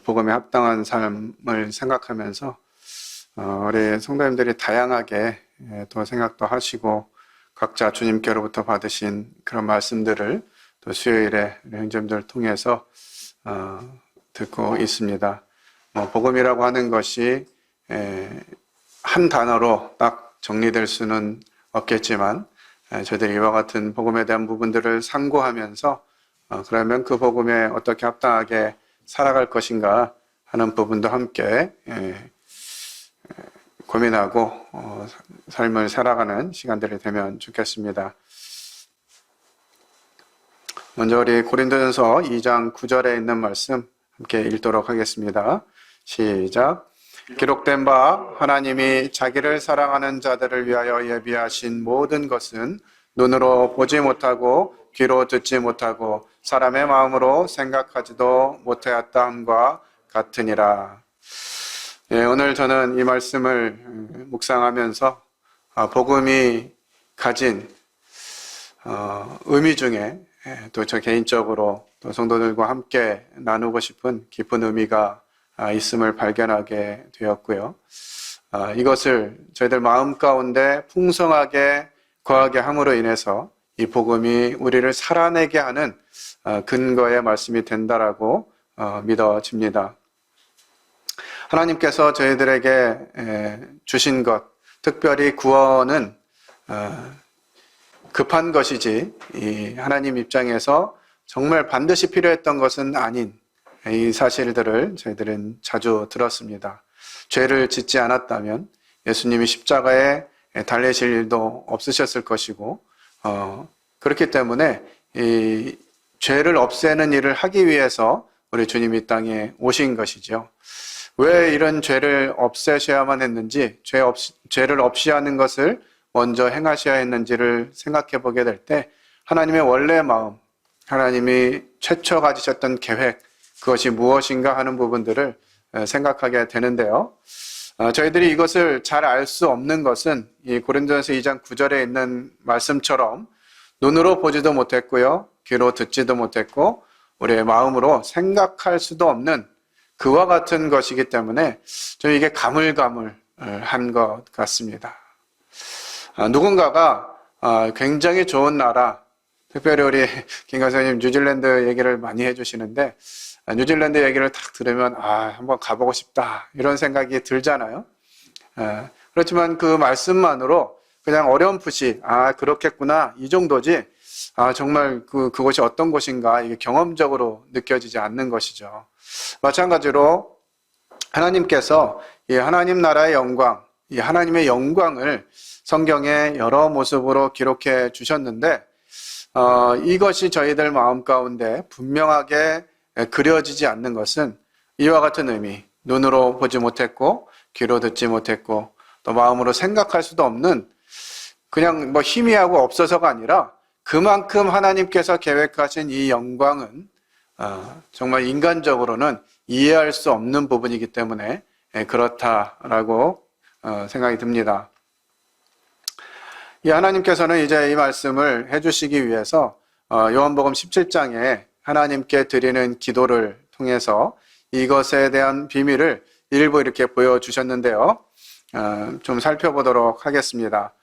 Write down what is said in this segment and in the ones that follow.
복음에 합당한 삶을 생각하면서 우리 성도님들이 다양하게 또 생각도 하시고 각자 주님께로부터 받으신 그런 말씀들을 또 수요일에 형제님들을 통해서 듣고 있습니다. 복음이라고 하는 것이 한 단어로 딱 정리될 수는 없겠지만 저희들이 이와 같은 복음에 대한 부분들을 상고하면서 그러면 그 복음에 어떻게 합당하게 살아갈 것인가 하는 부분도 함께 고민하고 삶을 살아가는 시간들이 되면 좋겠습니다. 먼저 우리 고린도전서 2장 9절에 있는 말씀 함께 읽도록 하겠습니다. 시작. 기록된 바 하나님이 자기를 사랑하는 자들을 위하여 예비하신 모든 것은 눈으로 보지 못하고 귀로 듣지 못하고 사람의 마음으로 생각하지도 못하였다 함과 같으니라. 오늘 저는 이 말씀을 묵상하면서 복음이 가진 의미 중에 또 저 개인적으로 또 성도들과 함께 나누고 싶은 깊은 의미가 있음을 발견하게 되었고요. 이것을 저희들 마음 가운데 풍성하게 거하게 함으로 인해서 이 복음이 우리를 살아내게 하는 근거의 말씀이 된다라고 믿어집니다. 하나님께서 저희들에게 주신 것, 특별히 구원은 급한 것이지 이 하나님 입장에서 정말 반드시 필요했던 것은 아닌 이 사실들을 저희들은 자주 들었습니다. 죄를 짓지 않았다면 예수님이 십자가에 달리실 일도 없으셨을 것이고 그렇기 때문에 이 죄를 없애는 일을 하기 위해서 우리 주님이 이 땅에 오신 것이죠. 왜 이런 죄를 없애셔야만 했는지, 죄를 없이 하는 것을 먼저 행하셔야 했는지를 생각해 보게 될 때 하나님의 원래 마음, 하나님이 최초 가지셨던 계획, 그것이 무엇인가 하는 부분들을 생각하게 되는데요. 저희들이 이것을 잘 알 수 없는 것은 이 고린도전서 2장 9절에 있는 말씀처럼 눈으로 보지도 못했고요, 귀로 듣지도 못했고 우리의 마음으로 생각할 수도 없는 그와 같은 것이기 때문에 좀 이게 가물가물한 것 같습니다. 누군가가 굉장히 좋은 나라, 특별히 우리 김 강사님 뉴질랜드 얘기를 많이 해주시는데 뉴질랜드 얘기를 딱 들으면 한번 가보고 싶다 이런 생각이 들잖아요. 그렇지만 그 말씀만으로 그냥 어렴풋이 그렇겠구나 이 정도지 정말 그곳이 어떤 곳인가 이게 경험적으로 느껴지지 않는 것이죠. 마찬가지로 하나님께서 이 하나님 나라의 영광, 이 하나님의 영광을 성경에 여러 모습으로 기록해 주셨는데 이것이 저희들 마음 가운데 분명하게 그려지지 않는 것은 이와 같은 의미, 눈으로 보지 못했고 귀로 듣지 못했고 또 마음으로 생각할 수도 없는 그냥 희미하고 없어서가 아니라 그만큼 하나님께서 계획하신 이 영광은 정말 인간적으로는 이해할 수 없는 부분이기 때문에 그렇다라고 생각이 듭니다. 이 하나님께서는 이제 이 말씀을 해주시기 위해서 요한복음 17장에 하나님께 드리는 기도를 통해서 이것에 대한 비밀을 일부 이렇게 보여주셨는데요. 좀 살펴보도록 하겠습니다.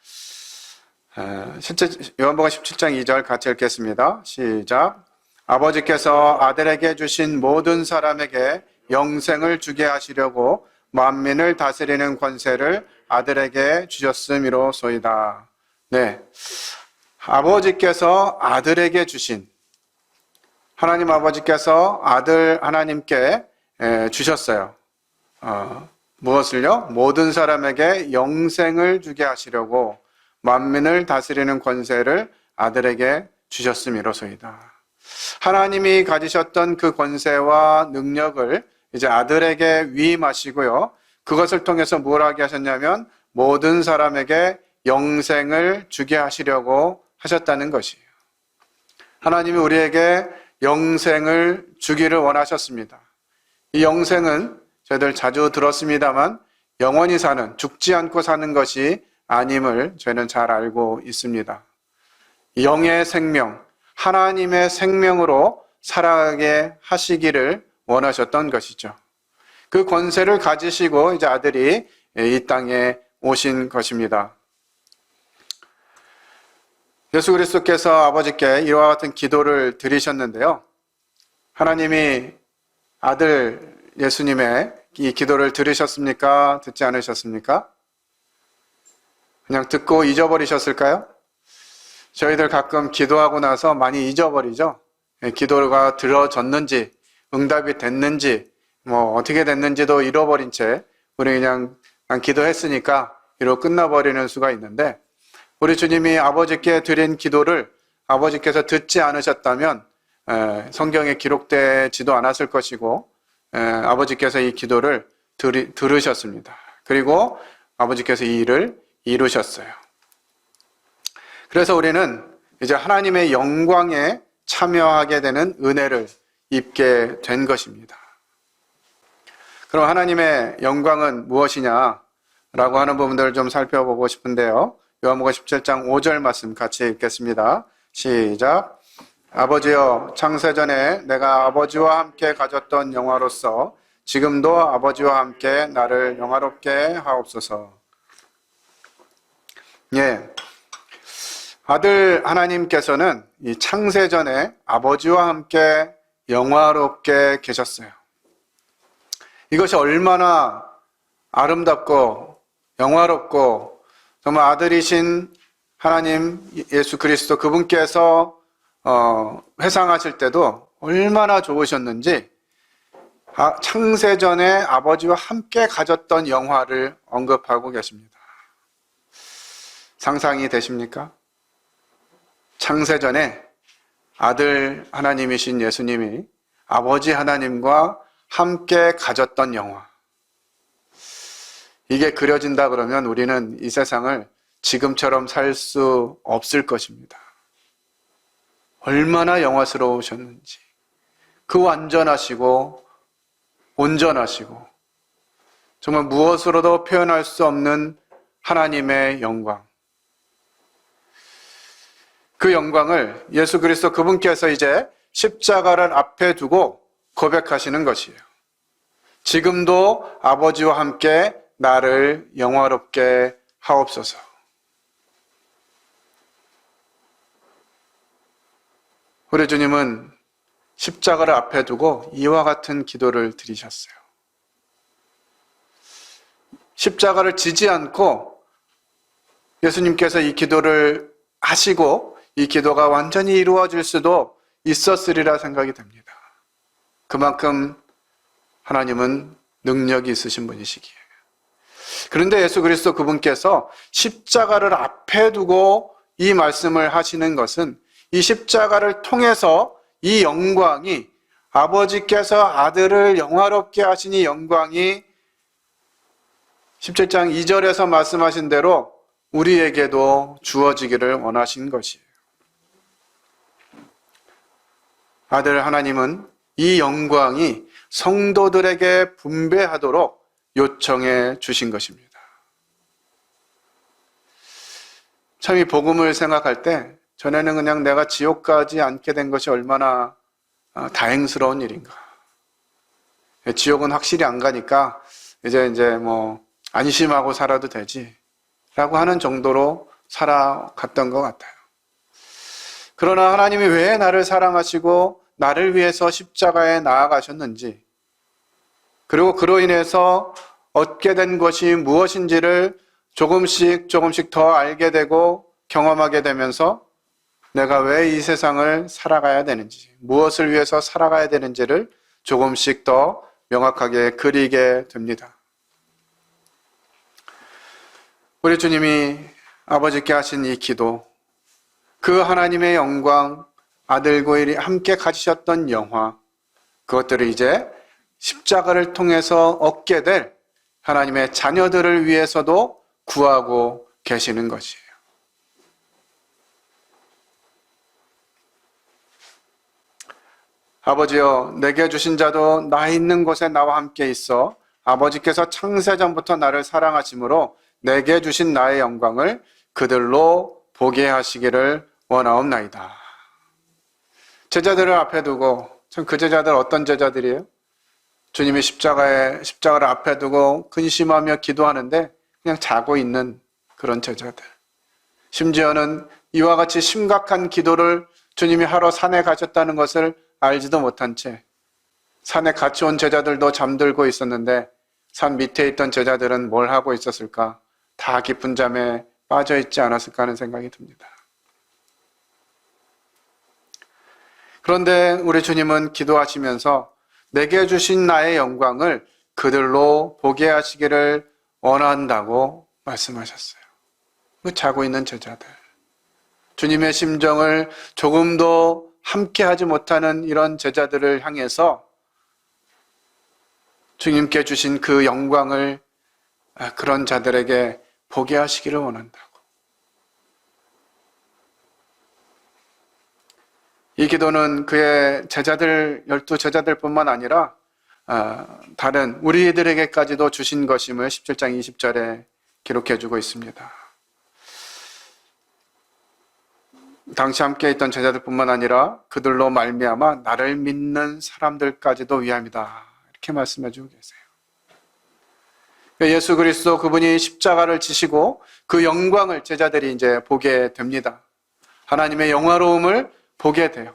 요한복음 17장 2절 같이 읽겠습니다. 시작. 아버지께서 아들에게 주신 모든 사람에게 영생을 주게 하시려고 만민을 다스리는 권세를 아들에게 주셨음이로소이다. 네, 아버지께서 아들에게 주신, 하나님 아버지께서 아들 하나님께 주셨어요. 무엇을요? 모든 사람에게 영생을 주게 하시려고 만민을 다스리는 권세를 아들에게 주셨음이로소이다. 하나님이 가지셨던 그 권세와 능력을 이제 아들에게 위임하시고요. 그것을 통해서 뭘 하게 하셨냐면 모든 사람에게 영생을 주게 하시려고 하셨다는 것이에요. 하나님이 우리에게 영생을 주기를 원하셨습니다. 이 영생은 저희들 자주 들었습니다만 영원히 사는, 죽지 않고 사는 것이 아님을 저희는 잘 알고 있습니다. 영의 생명, 하나님의 생명으로 살아가게 하시기를 원하셨던 것이죠. 그 권세를 가지시고 이제 아들이 이 땅에 오신 것입니다. 예수 그리스도께서 아버지께 이와 같은 기도를 드리셨는데요. 하나님이 아들 예수님의 이 기도를 들으셨습니까? 듣지 않으셨습니까? 그냥 듣고 잊어버리셨을까요? 저희들 가끔 기도하고 나서 많이 잊어버리죠. 기도가 들어졌는지, 응답이 됐는지, 어떻게 됐는지도 잃어버린 채 우리 그냥 기도했으니까 이러고 끝나버리는 수가 있는데, 우리 주님이 아버지께 드린 기도를 아버지께서 듣지 않으셨다면 성경에 기록되지도 않았을 것이고, 아버지께서 이 기도를 들으셨습니다. 그리고 아버지께서 이 일을 이루셨어요. 그래서 우리는 이제 하나님의 영광에 참여하게 되는 은혜를 입게 된 것입니다. 그럼 하나님의 영광은 무엇이냐라고 하는 부분들을 좀 살펴보고 싶은데요. 요한복음 17장 5절 말씀 같이 읽겠습니다. 시작. 아버지여, 창세전에 내가 아버지와 함께 가졌던 영화로서 지금도 아버지와 함께 나를 영화롭게 하옵소서. 예, 아들 하나님께서는 이 창세전에 아버지와 함께 영화롭게 계셨어요. 이것이 얼마나 아름답고 영화롭고 정말 아들이신 하나님 예수 그리스도 그분께서 회상하실 때도 얼마나 좋으셨는지 창세전에 아버지와 함께 가졌던 영화를 언급하고 계십니다. 상상이 되십니까? 창세전에 아들 하나님이신 예수님이 아버지 하나님과 함께 가졌던 영화. 이게 그려진다 그러면 우리는 이 세상을 지금처럼 살 수 없을 것입니다. 얼마나 영화스러우셨는지. 그 완전하시고 온전하시고 정말 무엇으로도 표현할 수 없는 하나님의 영광. 그 영광을 예수 그리스도 그분께서 이제 십자가를 앞에 두고 고백하시는 것이에요. 지금도 아버지와 함께 나를 영화롭게 하옵소서. 우리 주님은 십자가를 앞에 두고 이와 같은 기도를 드리셨어요. 십자가를 지지 않고 예수님께서 이 기도를 하시고 이 기도가 완전히 이루어질 수도 있었으리라 생각이 됩니다. 그만큼 하나님은 능력이 있으신 분이시기에. 그런데 예수 그리스도 그분께서 십자가를 앞에 두고 이 말씀을 하시는 것은 이 십자가를 통해서 이 영광이 아버지께서 아들을 영화롭게 하신 이 영광이 17장 2절에서 말씀하신 대로 우리에게도 주어지기를 원하신 것이에요. 아들 하나님은 이 영광이 성도들에게 분배하도록 요청해 주신 것입니다. 참 이 복음을 생각할 때 전에는 그냥 내가 지옥 가지 않게 된 것이 얼마나 다행스러운 일인가. 지옥은 확실히 안 가니까 이제 안심하고 살아도 되지 라고 하는 정도로 살아갔던 것 같아요. 그러나 하나님이 왜 나를 사랑하시고 나를 위해서 십자가에 나아가셨는지, 그리고 그로 인해서 얻게 된 것이 무엇인지를 조금씩 더 알게 되고 경험하게 되면서 내가 왜 이 세상을 살아가야 되는지, 무엇을 위해서 살아가야 되는지를 조금씩 더 명확하게 그리게 됩니다. 우리 주님이 아버지께 하신 이 기도, 그 하나님의 영광, 아들과 함께 가지셨던 영화, 그것들을 이제 십자가를 통해서 얻게 될 하나님의 자녀들을 위해서도 구하고 계시는 것이에요. 아버지여, 내게 주신 자도 나 있는 곳에 나와 함께 있어 아버지께서 창세전부터 나를 사랑하심으로 내게 주신 나의 영광을 그들로 보게 하시기를 원하옵나이다. 제자들을 앞에 두고, 참 그 제자들 어떤 제자들이에요? 주님이 십자가를 앞에 두고 근심하며 기도하는데 그냥 자고 있는 그런 제자들. 심지어는 이와 같이 심각한 기도를 주님이 하러 산에 가셨다는 것을 알지도 못한 채 산에 같이 온 제자들도 잠들고 있었는데 산 밑에 있던 제자들은 뭘 하고 있었을까? 다 깊은 잠에 빠져 있지 않았을까 하는 생각이 듭니다. 그런데 우리 주님은 기도하시면서 내게 주신 나의 영광을 그들로 보게 하시기를 원한다고 말씀하셨어요. 그 자고 있는 제자들, 주님의 심정을 조금도 함께하지 못하는 이런 제자들을 향해서 주님께 주신 그 영광을 그런 자들에게 보게 하시기를 원한다고. 이 기도는 그의 제자들, 12제자들뿐만 아니라 다른 우리들에게까지도 주신 것임을 17장 20절에 기록해주고 있습니다. 당시 함께 있던 제자들뿐만 아니라 그들로 말미암아 나를 믿는 사람들까지도 위함이다. 이렇게 말씀해주고 계세요. 예수 그리스도 그분이 십자가를 지시고 그 영광을 제자들이 이제 보게 됩니다. 하나님의 영화로움을 보게 돼요.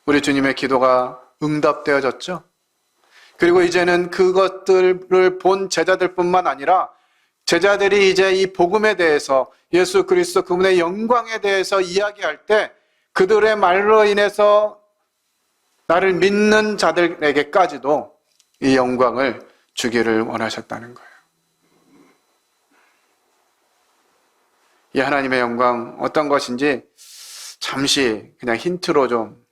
우리 주님의 기도가 응답되어졌죠. 그리고 이제는 그것들을 본 제자들뿐만 아니라 제자들이 이제 이 복음에 대해서 예수 그리스도 그분의 영광에 대해서 이야기할 때 그들의 말로 인해서 나를 믿는 자들에게까지도 이 영광을 주기를 원하셨다는 거예요. 이 하나님의 영광 어떤 것인지 잠시 그냥 힌트로 좀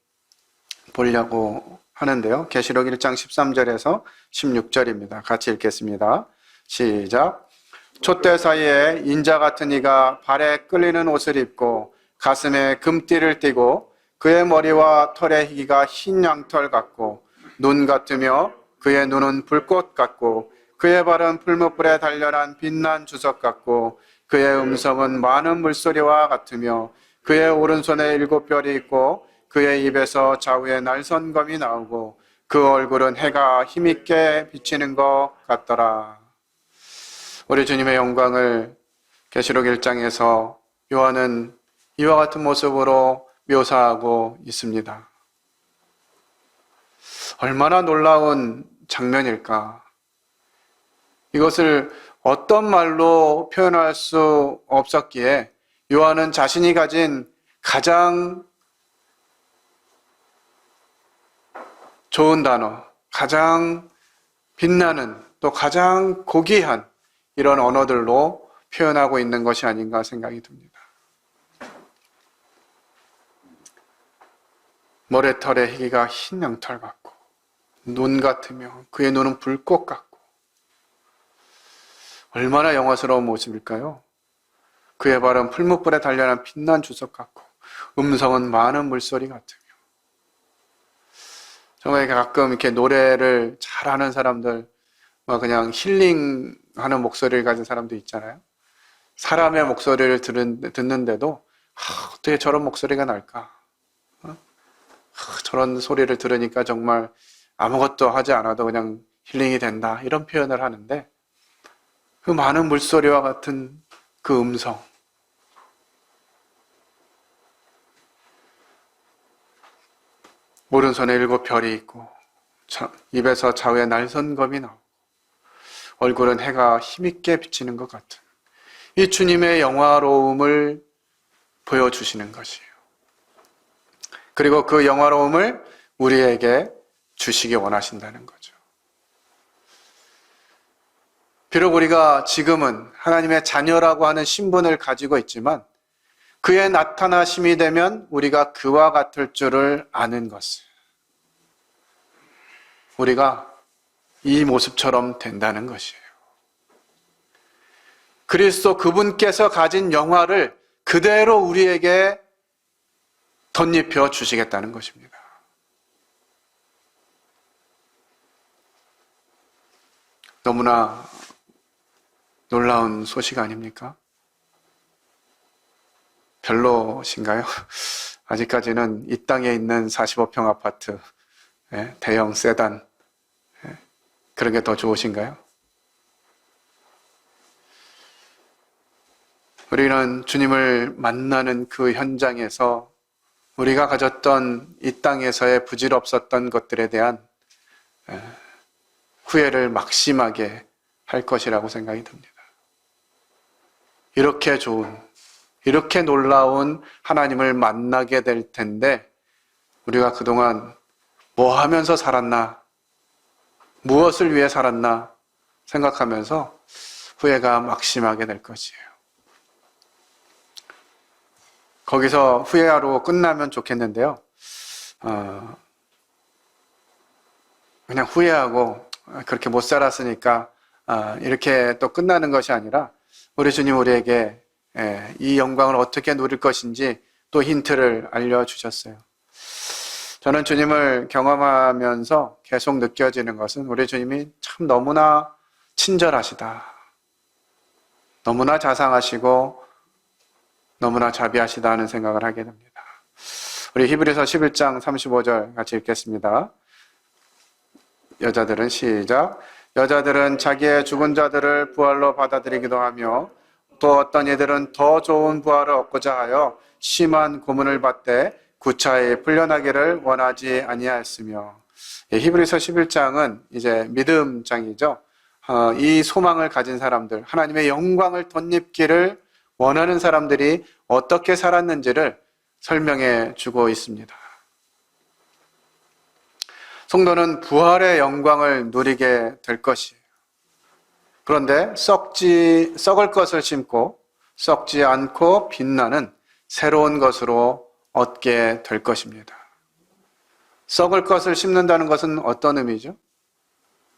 보려고 하는데요. 계시록 1장 13절에서 16절입니다. 같이 읽겠습니다. 시작. 촛대 사이에 인자 같은 이가 발에 끌리는 옷을 입고 가슴에 금띠를 띠고 그의 머리와 털의 희기가 흰 양털 같고 눈 같으며 그의 눈은 불꽃 같고 그의 발은 풀무불에 단련한 빛난 주석 같고 그의 음성은 많은 물소리와 같으며 그의 오른손에 7별이 있고 그의 입에서 좌우에 날선검이 나오고 그 얼굴은 해가 힘있게 비치는 것 같더라. 우리 주님의 영광을 계시록 1장에서 요한은 이와 같은 모습으로 묘사하고 있습니다. 얼마나 놀라운 장면일까? 이것을 어떤 말로 표현할 수 없었기에 요한은 자신이 가진 가장 좋은 단어, 가장 빛나는 또 가장 고귀한 이런 언어들로 표현하고 있는 것이 아닌가 생각이 듭니다. 머리털의 희기가 흰 양털 같고 눈 같으며 그의 눈은 불꽃 같고 얼마나 영화스러운 모습일까요? 그의 발은 풀무불에 단련한 빛난 주석 같고 음성은 많은 물소리 같으며 정말 가끔 이렇게 노래를 잘하는 사람들 그냥 힐링하는 목소리를 가진 사람도 있잖아요. 사람의 목소리를 듣는데도 어떻게 저런 목소리가 날까? 저런 소리를 들으니까 정말 아무것도 하지 않아도 그냥 힐링이 된다. 이런 표현을 하는데 그 많은 물소리와 같은 그 음성 오른손에 7별이 있고 입에서 좌우에 날선검이 나오고 얼굴은 해가 힘있게 비치는 것 같은 이 주님의 영화로움을 보여주시는 것이에요. 그리고 그 영화로움을 우리에게 주시기 원하신다는 거죠. 비록 우리가 지금은 하나님의 자녀라고 하는 신분을 가지고 있지만 그의 나타나심이 되면 우리가 그와 같을 줄을 아는 것을 우리가 이 모습처럼 된다는 것이에요. 그리스도 그분께서 가진 영화를 그대로 우리에게 덧입혀 주시겠다는 것입니다. 너무나 놀라운 소식 아닙니까? 별로신가요? 아직까지는 이 땅에 있는 45평 아파트, 대형 세단, 그런 게 더 좋으신가요? 우리는 주님을 만나는 그 현장에서 우리가 가졌던 이 땅에서의 부질없었던 것들에 대한 후회를 막심하게 할 것이라고 생각이 듭니다. 이렇게 좋은, 이렇게 놀라운 하나님을 만나게 될 텐데 우리가 그동안 뭐 하면서 살았나, 무엇을 위해 살았나 생각하면서 후회가 막심하게 될 것이에요. 거기서 후회하러 끝나면 좋겠는데요. 그냥 후회하고 그렇게 못 살았으니까 이렇게 또 끝나는 것이 아니라 우리 주님 우리에게 이 영광을 어떻게 누릴 것인지 또 힌트를 알려주셨어요. 저는 주님을 경험하면서 계속 느껴지는 것은 우리 주님이 참 너무나 친절하시다. 너무나 자상하시고 너무나 자비하시다 하는 생각을 하게 됩니다. 우리 히브리서 11장 35절 같이 읽겠습니다. 여자들은 시작. 여자들은 자기의 죽은 자들을 부활로 받아들이기도 하며 또 어떤 이들은 더 좋은 부활을 얻고자 하여 심한 고문을 받되 구차히 풀려나기를 원하지 아니하였으며. 히브리서 11장은 이제 믿음장이죠. 이 소망을 가진 사람들, 하나님의 영광을 덧입기를 원하는 사람들이 어떻게 살았는지를 설명해 주고 있습니다. 성도는 부활의 영광을 누리게 될 것이에요. 그런데 썩을 것을 심고 썩지 않고 빛나는 새로운 것으로 얻게 될 것입니다. 썩을 것을 심는다는 것은 어떤 의미죠?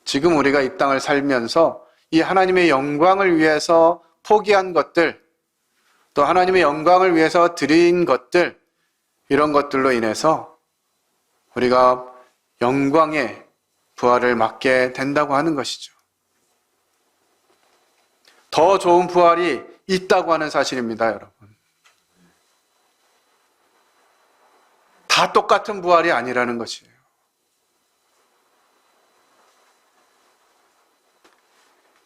지금 우리가 이 땅을 살면서 이 하나님의 영광을 위해서 포기한 것들, 또 하나님의 영광을 위해서 드린 것들, 이런 것들로 인해서 우리가 영광의 부활을 맞게 된다고 하는 것이죠. 더 좋은 부활이 있다고 하는 사실입니다, 여러분. 다 똑같은 부활이 아니라는 것이에요.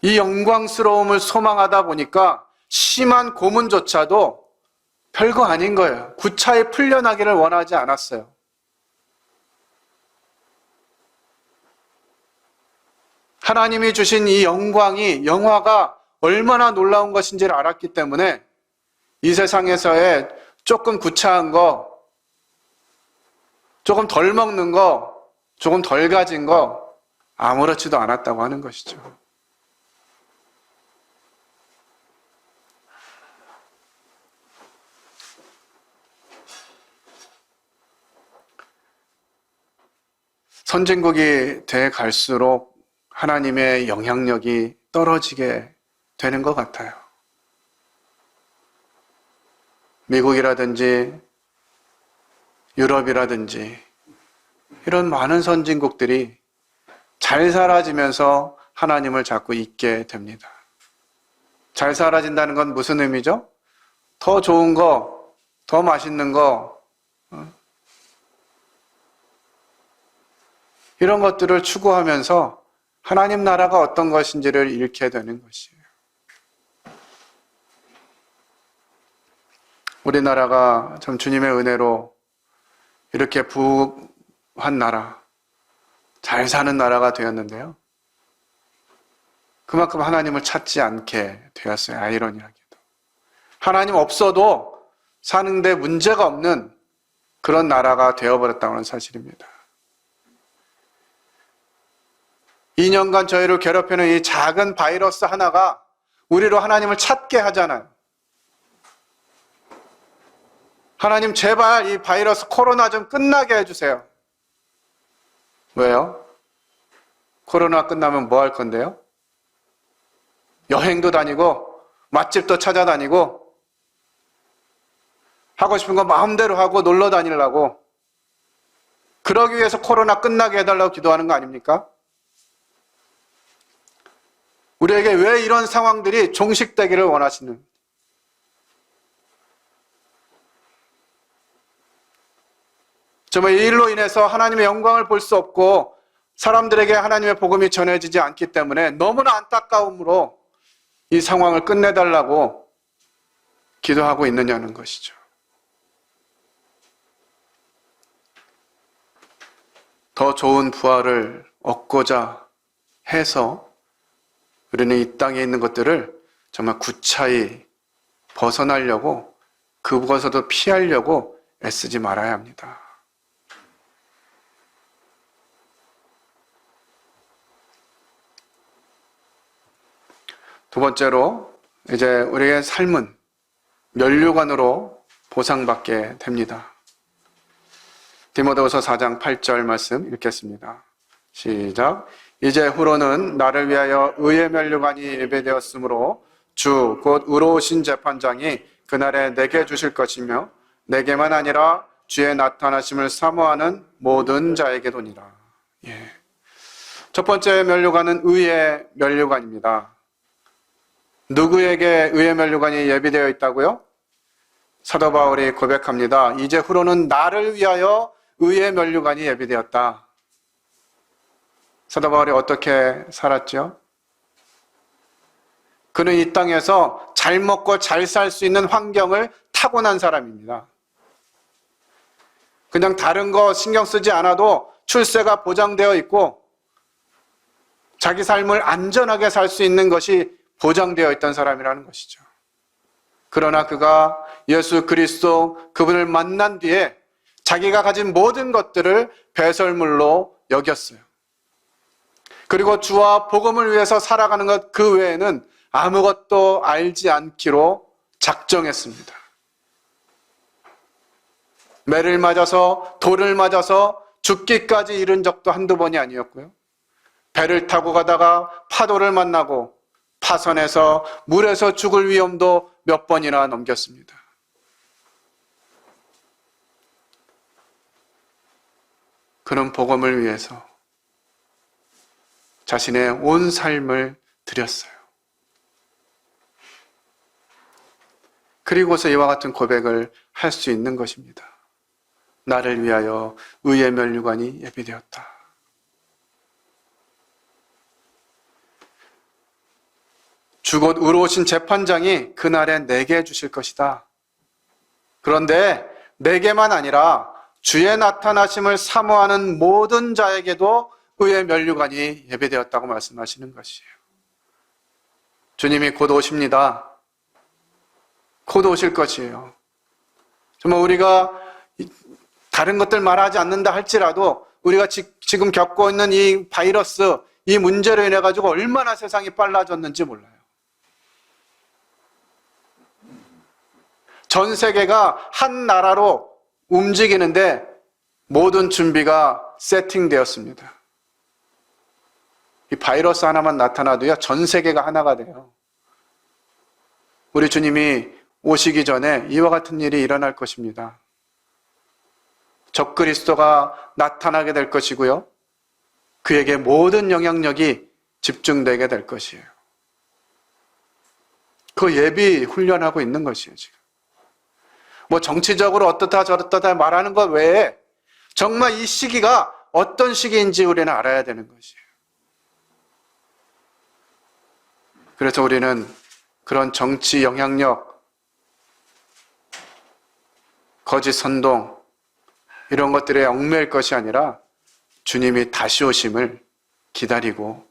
이 영광스러움을 소망하다 보니까 심한 고문조차도 별거 아닌 거예요. 구차히 풀려나기를 원하지 않았어요. 하나님이 주신 이 영화가 얼마나 놀라운 것인지를 알았기 때문에 이 세상에서의 조금 구차한 거, 조금 덜 먹는 거, 조금 덜 가진 거 아무렇지도 않았다고 하는 것이죠. 선진국이 돼 갈수록 하나님의 영향력이 떨어지게 되는 것 같아요. 미국이라든지 유럽이라든지 이런 많은 선진국들이 잘 살아지면서 하나님을 자꾸 잊게 됩니다. 잘 살아진다는 건 무슨 의미죠? 더 좋은 거, 더 맛있는 거, 이런 것들을 추구하면서 하나님 나라가 어떤 것인지를 잃게 되는 것이에요. 우리나라가 참 주님의 은혜로 이렇게 부한 나라, 잘 사는 나라가 되었는데요. 그만큼 하나님을 찾지 않게 되었어요. 아이러니하게도. 하나님 없어도 사는데 문제가 없는 그런 나라가 되어버렸다는 는 사실입니다. 2년간 저희를 괴롭히는 이 작은 바이러스 하나가 우리로 하나님을 찾게 하잖아요. 하나님 제발 이 바이러스 코로나 좀 끝나게 해주세요. 왜요? 코로나 끝나면 뭐 할 건데요? 여행도 다니고 맛집도 찾아다니고 하고 싶은 거 마음대로 하고 놀러 다니려고, 그러기 위해서 코로나 끝나게 해달라고 기도하는 거 아닙니까? 우리에게 왜 이런 상황들이 종식되기를 원하시는, 정말 이 일로 인해서 하나님의 영광을 볼 수 없고 사람들에게 하나님의 복음이 전해지지 않기 때문에 너무나 안타까움으로 이 상황을 끝내달라고 기도하고 있느냐는 것이죠. 더 좋은 부활을 얻고자 해서 우리는 이 땅에 있는 것들을 정말 구차히 벗어나려고, 그것에도 피하려고 애쓰지 말아야 합니다. 두 번째로, 이제 우리의 삶은 면류관으로 보상받게 됩니다. 디모데후서 4장 8절 말씀 읽겠습니다. 시작. 이제 후로는 나를 위하여 의의 면류관이 예배되었으므로 주 곧 의로우신 재판장이 그날에 내게 주실 것이며 내게만 아니라 주의 나타나심을 사모하는 모든 자에게도니라. 예. 첫 번째 면류관은 의의 면류관입니다. 누구에게 의의 면류관이 예비되어 있다고요? 사도 바울이 고백합니다. 이제 후로는 나를 위하여 의의 면류관이 예비되었다. 사도 바울이 어떻게 살았죠? 그는 이 땅에서 잘 먹고 잘 살 수 있는 환경을 타고난 사람입니다. 그냥 다른 거 신경 쓰지 않아도 출세가 보장되어 있고 자기 삶을 안전하게 살 수 있는 것이 보장되어 있던 사람이라는 것이죠. 그러나 그가 예수 그리스도 그분을 만난 뒤에 자기가 가진 모든 것들을 배설물로 여겼어요. 그리고 주와 복음을 위해서 살아가는 것 그 외에는 아무것도 알지 않기로 작정했습니다. 매를 맞아서 돌을 맞아서 죽기까지 이른 적도 한두 번이 아니었고요. 배를 타고 가다가 파도를 만나고 파선에서 물에서 죽을 위험도 몇 번이나 넘겼습니다. 그는 복음을 위해서 자신의 온 삶을 드렸어요. 그리고서 이와 같은 고백을 할 수 있는 것입니다. 나를 위하여 의의 면류관이 예비되었다. 주 곧 의로우신 재판장이 그날에 내게 주실 것이다. 그런데 내게만 아니라 주의 나타나심을 사모하는 모든 자에게도 의의 면류관이 예비되었다고 말씀하시는 것이에요. 주님이 곧 오십니다. 곧 오실 것이에요. 정말 우리가 다른 것들 말하지 않는다 할지라도 우리가 지금 겪고 있는 이 바이러스, 이 문제로 인해 가지고 얼마나 세상이 빨라졌는지 몰라요. 전 세계가 한 나라로 움직이는데 모든 준비가 세팅되었습니다. 이 바이러스 하나만 나타나도요, 전 세계가 하나가 돼요. 우리 주님이 오시기 전에 이와 같은 일이 일어날 것입니다. 적그리스도가 나타나게 될 것이고요. 그에게 모든 영향력이 집중되게 될 것이에요. 그 예비 훈련하고 있는 것이에요, 지금. 뭐 정치적으로 어떻다 저렇다 말하는 것 외에 정말 이 시기가 어떤 시기인지 우리는 알아야 되는 것이에요. 그래서 우리는 그런 정치 영향력, 거짓 선동, 이런 것들에 얽매일 것이 아니라 주님이 다시 오심을 기다리고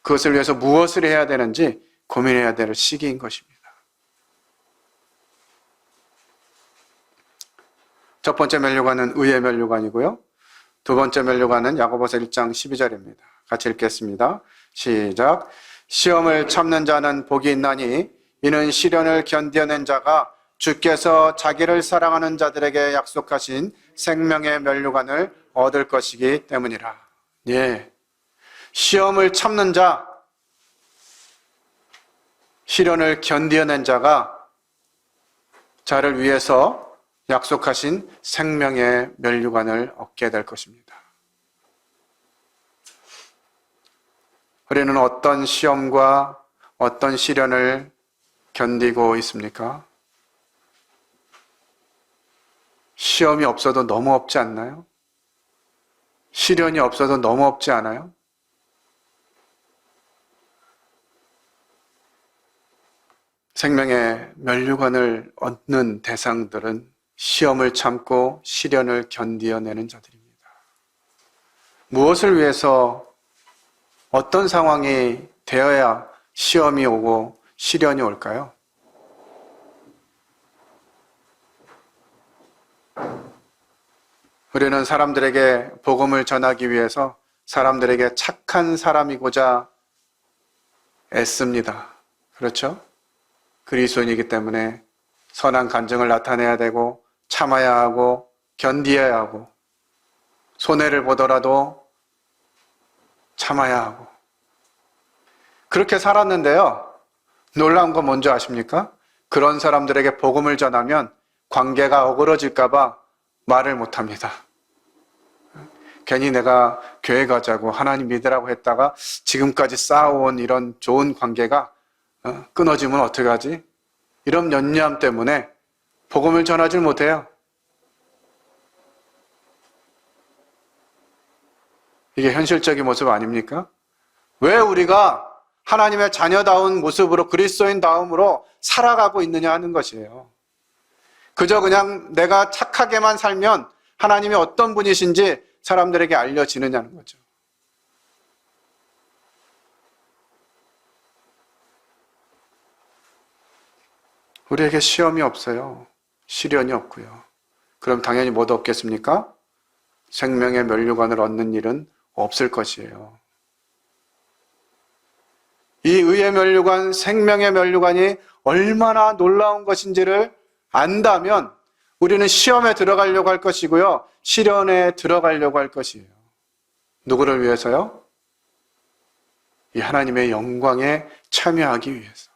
그것을 위해서 무엇을 해야 되는지 고민해야 될 시기인 것입니다. 첫 번째 면류관은 의의 면류관이고요. 두 번째 면류관은 야고보서 1장 12절입니다. 같이 읽겠습니다. 시작. 시험을 참는 자는 복이 있나니 이는 시련을 견뎌낸 자가 주께서 자기를 사랑하는 자들에게 약속하신 생명의 면류관을 얻을 것이기 때문이라. 예. 시험을 참는 자, 시련을 견뎌낸 자가 자를 위해서 약속하신 생명의 면류관을 얻게 될 것입니다. 우리는 어떤 시험과 어떤 시련을 견디고 있습니까? 시험이 없어도 너무 없지 않나요? 시련이 없어도 너무 없지 않아요? 생명의 면류관을 얻는 대상들은 시험을 참고 시련을 견디어내는 자들입니다. 무엇을 위해서 어떤 상황이 되어야 시험이 오고 시련이 올까요? 우리는 사람들에게 복음을 전하기 위해서 사람들에게 착한 사람이고자 애씁니다. 그렇죠? 그리스도인이기 때문에 선한 감정을 나타내야 되고 참아야 하고 견디어야 하고 손해를 보더라도 참아야 하고 그렇게 살았는데요. 놀라운 건 뭔지 아십니까? 그런 사람들에게 복음을 전하면 관계가 어그러질까 봐 말을 못합니다. 괜히 내가 교회 가자고 하나님 믿으라고 했다가 지금까지 쌓아온 이런 좋은 관계가 끊어지면 어떡하지? 이런 연념 때문에 복음을 전하지 못해요. 이게 현실적인 모습 아닙니까? 왜 우리가 하나님의 자녀다운 모습으로 그리스도인다움으로 살아가고 있느냐 하는 것이에요. 그저 그냥 내가 착하게만 살면 하나님이 어떤 분이신지 사람들에게 알려지느냐는 거죠. 우리에게 시험이 없어요. 시련이 없고요. 그럼 당연히 뭐 얻겠습니까? 생명의 면류관을 얻는 일은 없을 것이에요. 이 의의 면류관, 생명의 면류관이 얼마나 놀라운 것인지를 안다면 우리는 시험에 들어가려고 할 것이고요. 시련에 들어가려고 할 것이에요. 누구를 위해서요? 이 하나님의 영광에 참여하기 위해서.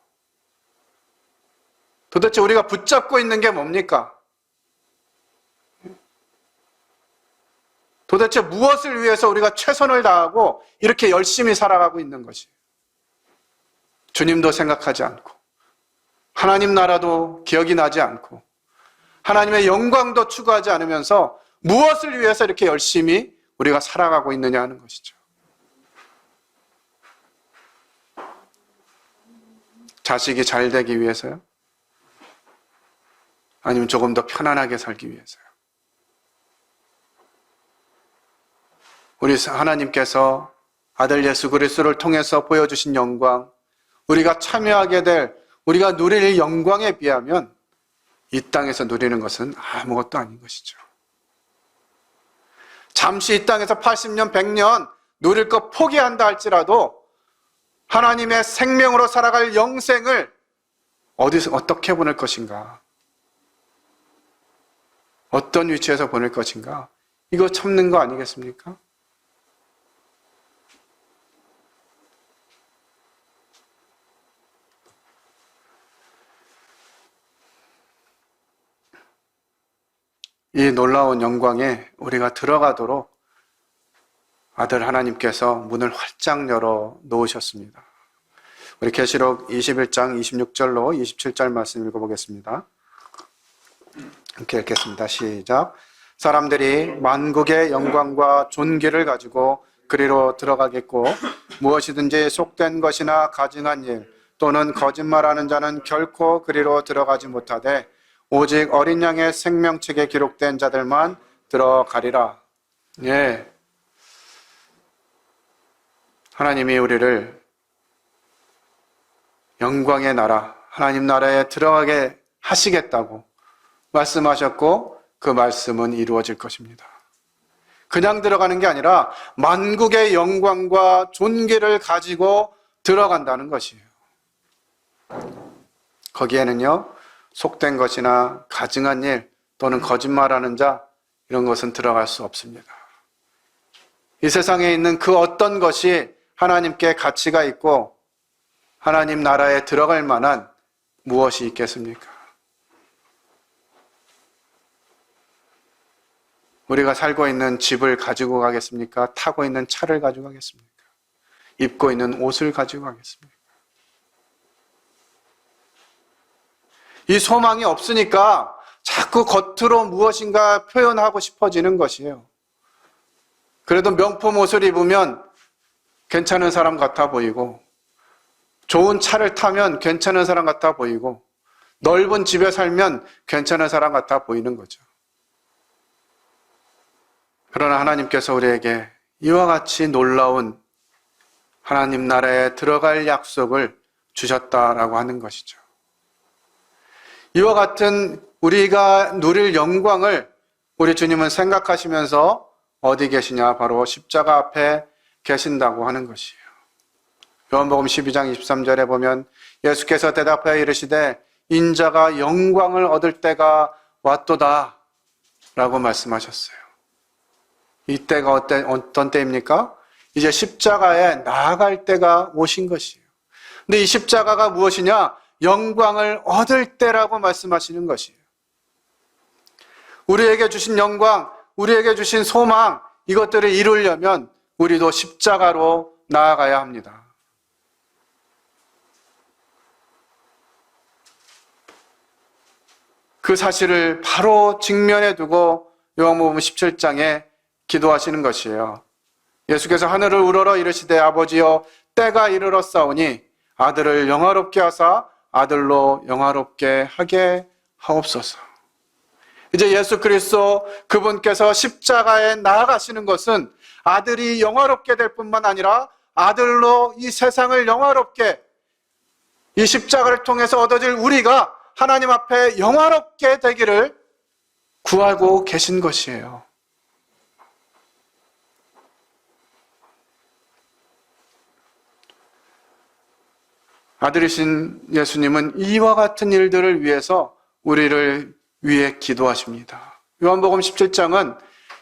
도대체 우리가 붙잡고 있는 게 뭡니까? 도대체 무엇을 위해서 우리가 최선을 다하고 이렇게 열심히 살아가고 있는 것이에요? 주님도 생각하지 않고 하나님 나라도 기억이 나지 않고 하나님의 영광도 추구하지 않으면서 무엇을 위해서 이렇게 열심히 우리가 살아가고 있느냐 하는 것이죠. 자식이 잘 되기 위해서요? 아니면 조금 더 편안하게 살기 위해서요? 우리 하나님께서 아들 예수 그리스도를 통해서 보여주신 영광, 우리가 참여하게 될, 우리가 누릴 영광에 비하면 이 땅에서 누리는 것은 아무것도 아닌 것이죠. 잠시 이 땅에서 80년, 100년 누릴 것 포기한다 할지라도 하나님의 생명으로 살아갈 영생을 어디서 어떻게 보낼 것인가? 어떤 위치에서 보낼 것인가? 이거 참는 거 아니겠습니까? 이 놀라운 영광에 우리가 들어가도록 아들 하나님께서 문을 활짝 열어 놓으셨습니다. 우리 계시록 21장 26절로 27절 말씀 읽어보겠습니다. 함께 읽겠습니다. 시작. 사람들이 만국의 영광과 존귀를 가지고 그리로 들어가겠고 무엇이든지 속된 것이나 가증한 일 또는 거짓말하는 자는 결코 그리로 들어가지 못하되 오직 어린 양의 생명책에 기록된 자들만 들어가리라. 예. 하나님이 우리를 영광의 나라, 하나님 나라에 들어가게 하시겠다고 말씀하셨고 그 말씀은 이루어질 것입니다. 그냥 들어가는 게 아니라 만국의 영광과 존귀를 가지고 들어간다는 것이에요. 거기에는요, 속된 것이나 가증한 일 또는 거짓말하는 자 이런 것은 들어갈 수 없습니다. 이 세상에 있는 그 어떤 것이 하나님께 가치가 있고 하나님 나라에 들어갈 만한 무엇이 있겠습니까? 우리가 살고 있는 집을 가지고 가겠습니까? 타고 있는 차를 가지고 가겠습니까? 입고 있는 옷을 가지고 가겠습니까? 이 소망이 없으니까 자꾸 겉으로 무엇인가 표현하고 싶어지는 것이에요. 그래도 명품 옷을 입으면 괜찮은 사람 같아 보이고, 좋은 차를 타면 괜찮은 사람 같아 보이고, 넓은 집에 살면 괜찮은 사람 같아 보이는 거죠. 그러나 하나님께서 우리에게 이와 같이 놀라운 하나님 나라에 들어갈 약속을 주셨다라고 하는 것이죠. 이와 같은 우리가 누릴 영광을 우리 주님은 생각하시면서 어디 계시냐? 바로 십자가 앞에 계신다고 하는 것이에요. 요한복음 12장 23절에 보면 예수께서 대답하여 이르시되 인자가 영광을 얻을 때가 왔도다 라고 말씀하셨어요. 이때가 어떤 때입니까? 이제 십자가에 나아갈 때가 오신 것이에요. 근데 이 십자가가 무엇이냐? 영광을 얻을 때라고 말씀하시는 것이에요. 우리에게 주신 영광, 우리에게 주신 소망, 이것들을 이루려면 우리도 십자가로 나아가야 합니다. 그 사실을 바로 직면에 두고 요한복음 17장에 기도하시는 것이에요. 예수께서 하늘을 우러러 이르시되 아버지여 때가 이르렀사오니 아들을 영화롭게 하사 아들로 영화롭게 하게 하옵소서. 이제 예수 그리스도 그분께서 십자가에 나아가시는 것은 아들이 영화롭게 될 뿐만 아니라 아들로 이 세상을 영화롭게, 이 십자가를 통해서 얻어질 우리가 하나님 앞에 영화롭게 되기를 구하고 계신 것이에요. 아들이신 예수님은 이와 같은 일들을 위해서 우리를 위해 기도하십니다. 요한복음 17장은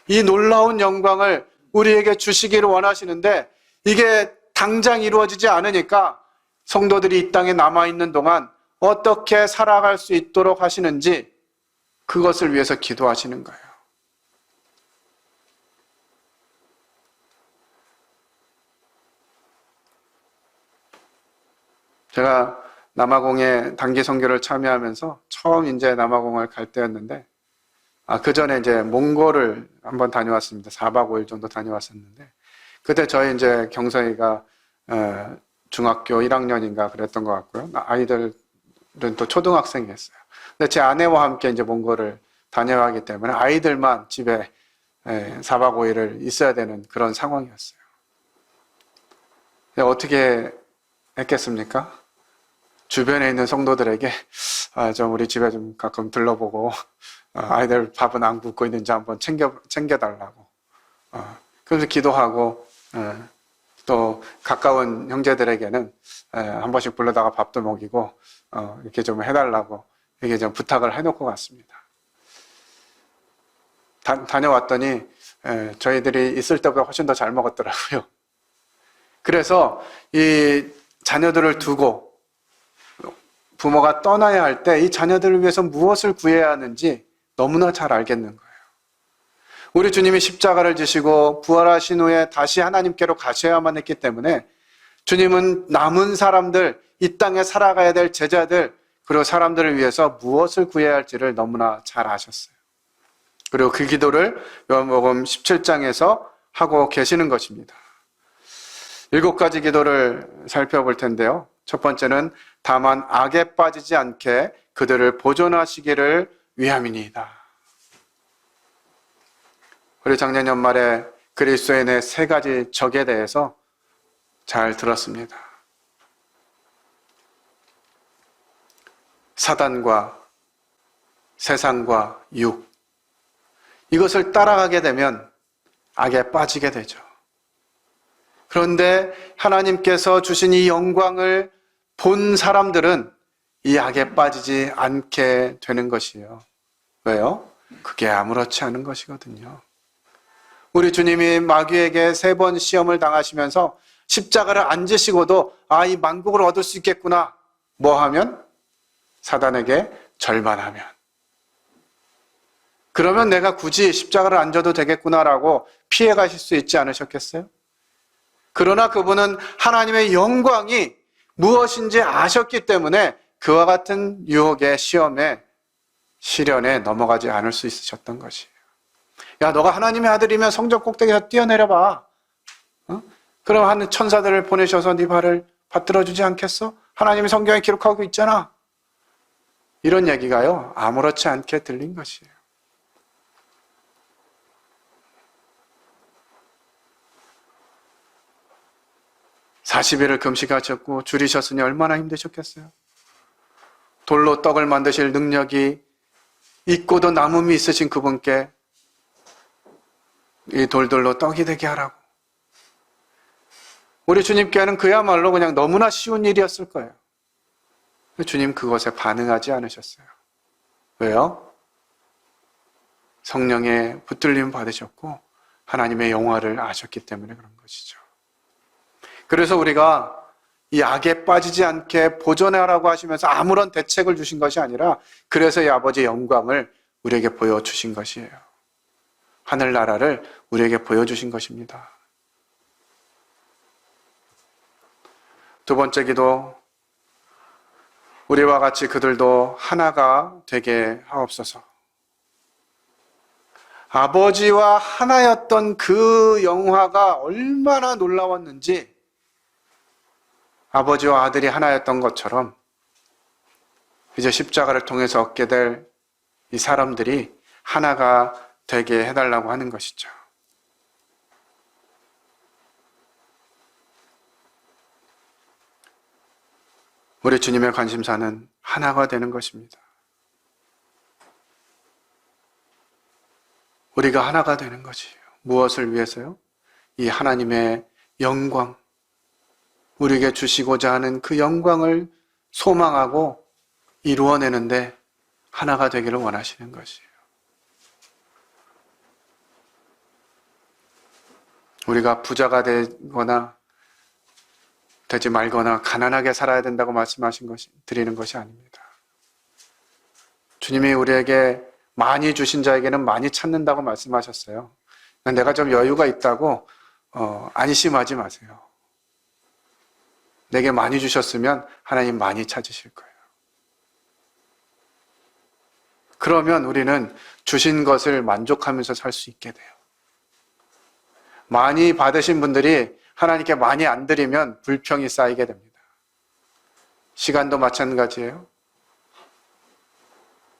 이 놀라운 영광을 우리에게 주시기를 원하시는데 이게 당장 이루어지지 않으니까 성도들이 이 땅에 남아있는 동안 어떻게 살아갈 수 있도록 하시는지 그것을 위해서 기도하시는 거예요. 제가 남아공에 단기 선교를 참여하면서 처음 이제 남아공을 갈 때였는데, 그 전에 이제 몽골을 한번 다녀왔습니다. 4박 5일 정도 다녀왔었는데, 그때 저희 이제 경서이가 중학교 1학년인가 그랬던 것 같고요. 아이들은 또 초등학생이었어요. 근데 제 아내와 함께 이제 몽골을 다녀가기 때문에 아이들만 집에 4박 5일을 있어야 되는 그런 상황이었어요. 어떻게 했겠습니까? 주변에 있는 성도들에게 좀 우리 집에 좀 가끔 들러보고 아이들 밥은 안 굶고 있는지 한번 챙겨달라고 그래서 기도하고 또 가까운 형제들에게는 한 번씩 불러다가 밥도 먹이고 이렇게 좀 해달라고 이렇게 좀 부탁을 해놓고 갔습니다. 다녀왔더니 저희들이 있을 때보다 훨씬 더 잘 먹었더라고요. 그래서 이 자녀들을 두고 부모가 떠나야 할 때 이 자녀들을 위해서 무엇을 구해야 하는지 너무나 잘 알겠는 거예요. 우리 주님이 십자가를 지시고 부활하신 후에 다시 하나님께로 가셔야만 했기 때문에 주님은 남은 사람들, 이 땅에 살아가야 될 제자들, 그리고 사람들을 위해서 무엇을 구해야 할지를 너무나 잘 아셨어요. 그리고 그 기도를 요한복음 17장에서 하고 계시는 것입니다. 7가지 기도를 살펴볼 텐데요. 첫 번째는 다만 악에 빠지지 않게 그들을 보존하시기를 위함이니이다. 우리 작년 연말에 그리스도인의 3가지 적에 대해서 잘 들었습니다. 사단과 세상과 육. 이것을 따라가게 되면 악에 빠지게 되죠. 그런데 하나님께서 주신 이 영광을 본 사람들은 이 악에 빠지지 않게 되는 것이에요. 왜요? 그게 아무렇지 않은 것이거든요. 우리 주님이 마귀에게 3번 시험을 당하시면서 십자가를 안 지시고도 이 만국을 얻을 수 있겠구나. 뭐 하면? 사단에게 절반하면. 그러면 내가 굳이 십자가를 안 져도 되겠구나라고 피해 가실 수 있지 않으셨겠어요? 그러나 그분은 하나님의 영광이 무엇인지 아셨기 때문에 그와 같은 유혹의 시험에 시련에 넘어가지 않을 수 있으셨던 것이에요. 야, 너가 하나님의 아들이면 성전 꼭대기에서 뛰어내려봐. 어? 그럼 한 천사들을 보내셔서 네 발을 받들어주지 않겠어? 하나님이 성경에 기록하고 있잖아. 이런 얘기가요, 아무렇지 않게 들린 것이에요. (40일을) 금식하셨고 줄이셨으니 얼마나 힘드셨겠어요. 돌로 떡을 만드실 능력이 있고도 남음이 있으신 그분께 이 돌들로 떡이 되게 하라고. 우리 주님께는 그야말로 그냥 너무나 쉬운 일이었을 거예요. 주님 그것에 반응하지 않으셨어요. 왜요? 성령의 붙들림 받으셨고 하나님의 영화를 아셨기 때문에 그런 것이죠. 그래서 우리가 이 악에 빠지지 않게 보존하라고 하시면서 아무런 대책을 주신 것이 아니라 그래서 이 아버지의 영광을 우리에게 보여주신 것이에요. 하늘나라를 우리에게 보여주신 것입니다. 두 번째 기도, 우리와 같이 그들도 하나가 되게 하옵소서. 아버지와 하나였던 그 영화가 얼마나 놀라웠는지 아버지와 아들이 하나였던 것처럼 이제 십자가를 통해서 얻게 될 이 사람들이 하나가 되게 해달라고 하는 것이죠. 우리 주님의 관심사는 하나가 되는 것입니다. 우리가 하나가 되는 것이에요. 무엇을 위해서요? 이 하나님의 영광, 우리에게 주시고자 하는 그 영광을 소망하고 이루어내는데 하나가 되기를 원하시는 것이에요. 우리가 부자가 되거나 되지 말거나 가난하게 살아야 된다고 드리는 것이 아닙니다. 주님이 우리에게 많이 주신 자에게는 많이 찾는다고 말씀하셨어요. 내가 좀 여유가 있다고 안심하지 마세요. 내게 많이 주셨으면 하나님 많이 찾으실 거예요. 그러면 우리는 주신 것을 만족하면서 살 수 있게 돼요. 많이 받으신 분들이 하나님께 많이 안 드리면 불평이 쌓이게 됩니다. 시간도 마찬가지예요.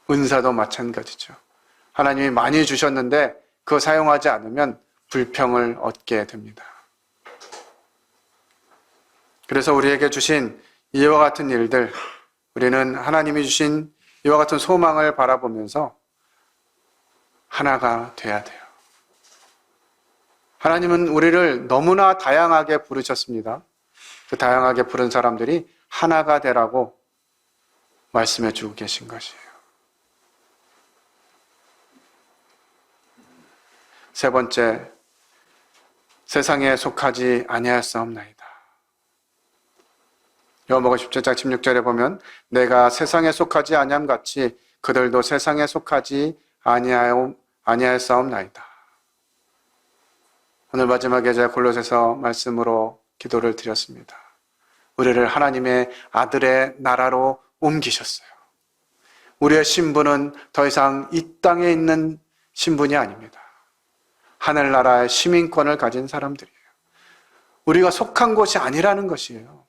은사도 마찬가지죠. 하나님이 많이 주셨는데 그거 사용하지 않으면 불평을 얻게 됩니다. 그래서 우리에게 주신 이와 같은 일들, 우리는 하나님이 주신 이와 같은 소망을 바라보면서 하나가 돼야 돼요. 하나님은 우리를 너무나 다양하게 부르셨습니다. 그 다양하게 부른 사람들이 하나가 되라고 말씀해 주고 계신 것이에요. 세 번째, 세상에 속하지 아니하였사옵나이다. 요한복음 17장 16절에 보면 내가 세상에 속하지 아니함 같이 그들도 세상에 속하지 아니하였사옵나이다. 오늘 마지막에 제가 골로새서 말씀으로 기도를 드렸습니다. 우리를 하나님의 아들의 나라로 옮기셨어요. 우리의 신분은 더 이상 이 땅에 있는 신분이 아닙니다. 하늘나라의 시민권을 가진 사람들이에요. 우리가 속한 곳이 아니라는 것이에요.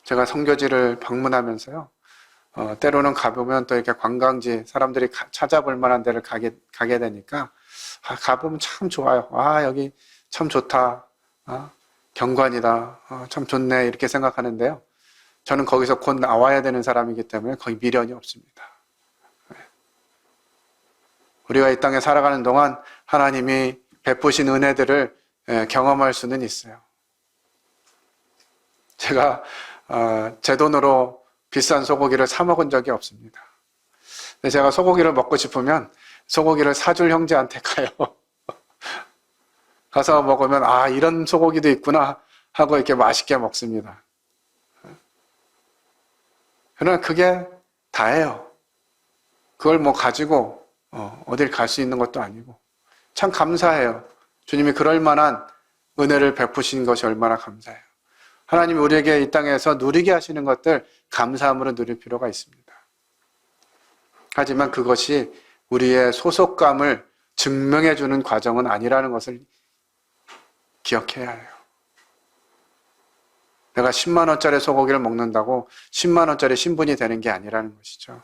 제가 선교지를 방문하면서요, 때로는 가보면 또 이렇게 관광지, 사람들이 찾아볼 만한 데를 가게 되니까, 가보면 참 좋아요. 여기 참 좋다. 경관이다. 참 좋네. 이렇게 생각하는데요. 저는 거기서 곧 나와야 되는 사람이기 때문에 거의 미련이 없습니다. 우리가 이 땅에 살아가는 동안 하나님이 베푸신 은혜들을 경험할 수는 있어요. 제가 제 돈으로 비싼 소고기를 사 먹은 적이 없습니다. 근데 제가 소고기를 먹고 싶으면 소고기를 사줄 형제한테 가요. 가서 먹으면 이런 소고기도 있구나 하고 이렇게 맛있게 먹습니다. 그러나 그게 다예요. 그걸 가지고 어딜 갈 수 있는 것도 아니고 참 감사해요. 주님이 그럴 만한 은혜를 베푸신 것이 얼마나 감사해요. 하나님이 우리에게 이 땅에서 누리게 하시는 것들 감사함으로 누릴 필요가 있습니다. 하지만 그것이 우리의 소속감을 증명해주는 과정은 아니라는 것을 기억해야 해요. 내가 10만 원짜리 소고기를 먹는다고 10만 원짜리 신분이 되는 게 아니라는 것이죠.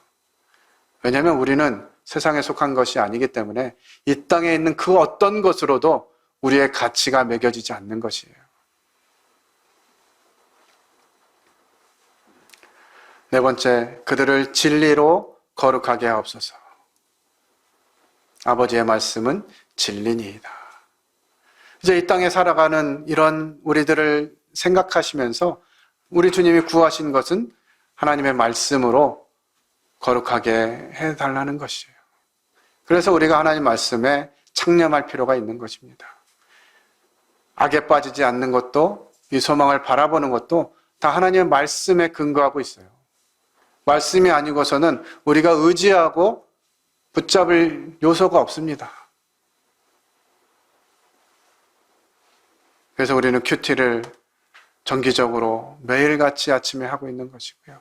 왜냐하면 우리는 세상에 속한 것이 아니기 때문에 이 땅에 있는 그 어떤 것으로도 우리의 가치가 매겨지지 않는 것이에요. 네 번째, 그들을 진리로 거룩하게 하옵소서. 아버지의 말씀은 진리니이다. 이제 이 땅에 살아가는 이런 우리들을 생각하시면서 우리 주님이 구하신 것은 하나님의 말씀으로 거룩하게 해달라는 것이에요. 그래서 우리가 하나님 말씀에 창념할 필요가 있는 것입니다. 악에 빠지지 않는 것도, 이 소망을 바라보는 것도 다 하나님의 말씀에 근거하고 있어요. 말씀이 아니고서는 우리가 의지하고 붙잡을 요소가 없습니다. 그래서 우리는 큐티를 정기적으로 매일같이 아침에 하고 있는 것이고요.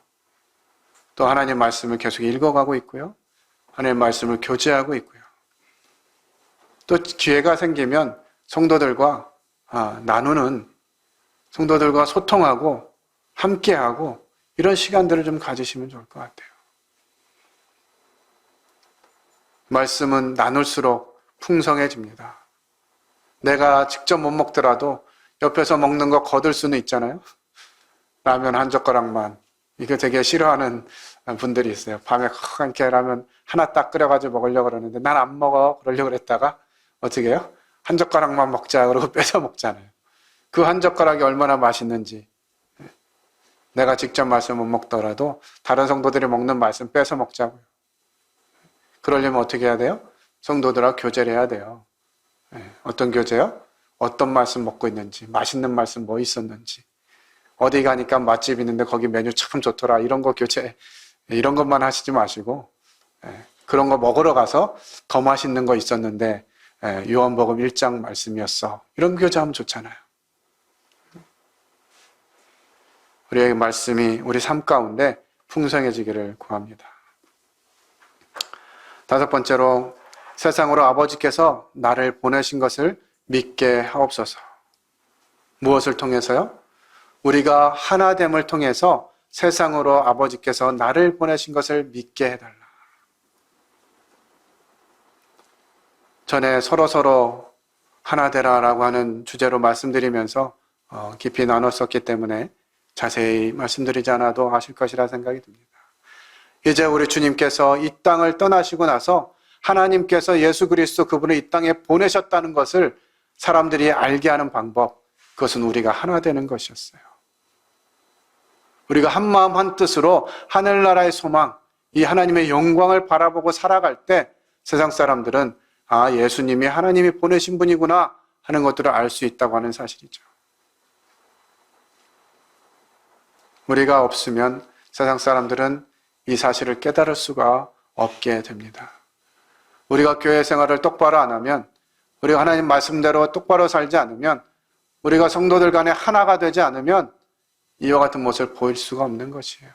또 하나님 말씀을 계속 읽어가고 있고요. 하나님 말씀을 교제하고 있고요. 또 기회가 생기면 성도들과 나누는, 성도들과 소통하고 함께하고 이런 시간들을 좀 가지시면 좋을 것 같아요. 말씀은 나눌수록 풍성해집니다. 내가 직접 못 먹더라도 옆에서 먹는 거 거둘 수는 있잖아요. 라면 한 젓가락만. 이거 되게 싫어하는 분들이 있어요. 밤에 이렇게 라면 하나 딱 끓여가지고 먹으려고 그러는데 난 안 먹어. 그러려고 그랬다가 어떻게 해요? 한 젓가락만 먹자. 그러고 뺏어 먹잖아요. 그 한 젓가락이 얼마나 맛있는지. 내가 직접 말씀 못 먹더라도 다른 성도들이 먹는 말씀 뺏어 먹자고요. 그러려면 어떻게 해야 돼요? 성도들하고 교제를 해야 돼요. 어떤 교제요? 어떤 말씀 먹고 있는지, 맛있는 말씀 뭐 있었는지, 어디 가니까 맛집 있는데 거기 메뉴 참 좋더라, 이런 거 교제, 이런 것만 하시지 마시고 그런 거 먹으러 가서 더 맛있는 거 있었는데 요한복음 1장 말씀이었어, 이런 교제하면 좋잖아요. 우리의 말씀이 우리 삶 가운데 풍성해지기를 구합니다. 다섯 번째로, 세상으로 아버지께서 나를 보내신 것을 믿게 하옵소서. 무엇을 통해서요? 우리가 하나됨을 통해서 세상으로 아버지께서 나를 보내신 것을 믿게 해달라. 전에 서로 하나되라라고 하는 주제로 말씀드리면서 깊이 나눴었기 때문에 자세히 말씀드리지 않아도 아실 것이라 생각이 듭니다. 이제 우리 주님께서 이 땅을 떠나시고 나서 하나님께서 예수 그리스도 그분을 이 땅에 보내셨다는 것을 사람들이 알게 하는 방법, 그것은 우리가 하나 되는 것이었어요. 우리가 한 마음 한 뜻으로 하늘나라의 소망, 이 하나님의 영광을 바라보고 살아갈 때 세상 사람들은 예수님이 하나님이 보내신 분이구나 하는 것들을 알 수 있다고 하는 사실이죠. 우리가 없으면 세상 사람들은 이 사실을 깨달을 수가 없게 됩니다. 우리가 교회 생활을 똑바로 안 하면, 우리가 하나님 말씀대로 똑바로 살지 않으면, 우리가 성도들 간에 하나가 되지 않으면 이와 같은 모습을 보일 수가 없는 것이에요.